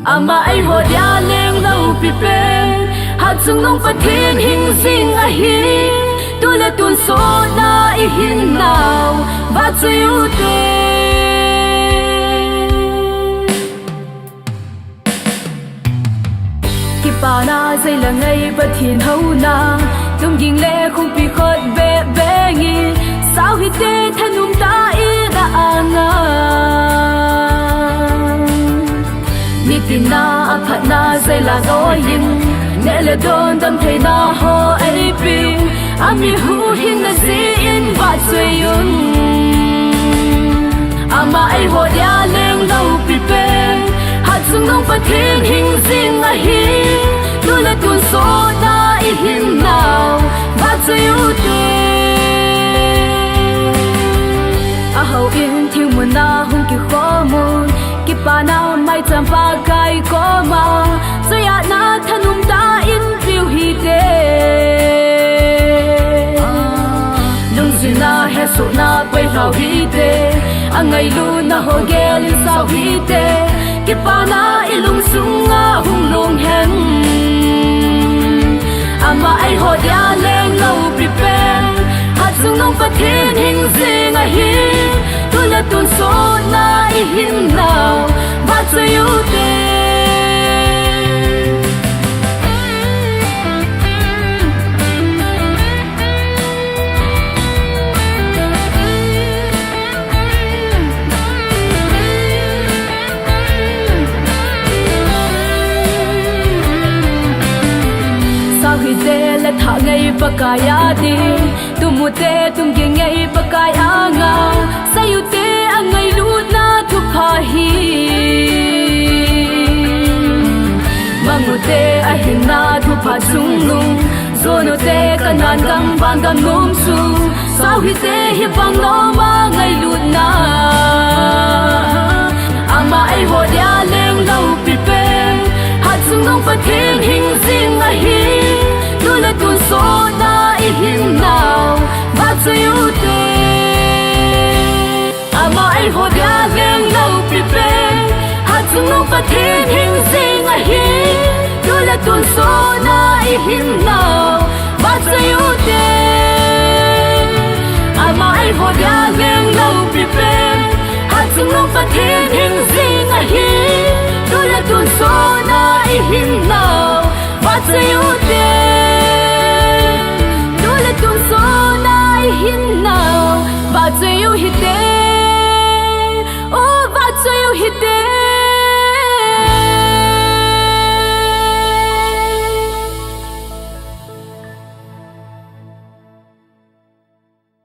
ama ai ho dia leng lo pi pen hat sung nong pathin hing sing a hi tu le tun so na I hin nào va chiu te ki pa na zai la ngai pathin ho na tum ging le khung pi khot be be ngi sao hi te thanum ta I da anga ni tin na aphat na zai la go yin ne le don dam thei na ho ai pi ami hu hin na zi in va chui yun ama ai ho dia leng lo pi pe hat sung nong pathin hing sing a hi tu le tun so na I hin nào va chui u te a ho in thiu mun na hung ki kho mun ki pa na mai cham pa kai ko ma so ya na thanum ta in piu hi te lung sin na he so na pai hau hi te angai lu na ho gel sao hi te ki pa na ilung sung a hung long hen ama ai ho dia leng lo prepare hat sung nong pathin hing sing a hi tu le tun so na I hin nào va chui u te sao hi te le tha ngai pa ka ya di tu mu te tum ge ngai pa ka ya nga sa yu te angai lu na thu pha hi mangu te a hin na thu pha sung lung zo no te kanan gam bang gam ngom su sao hi te hi bang no ma ngai lu na ama ai ho dia leng lo pi pe hat sung nong pathin hing sing a hi tu le tun so na I hin nào va chui u te ama ai ho dia leng lo pi pe hat sung nong pathin hing sing a hi tu le tun so na I hin nào va chui u te ama ai ho dia leng lo pi pe hat sung nong pathin hing sing a hi tu le tun so na I hin nào va chui u te tu le tun so na I hin nào va chui u hi te o va chui u hi te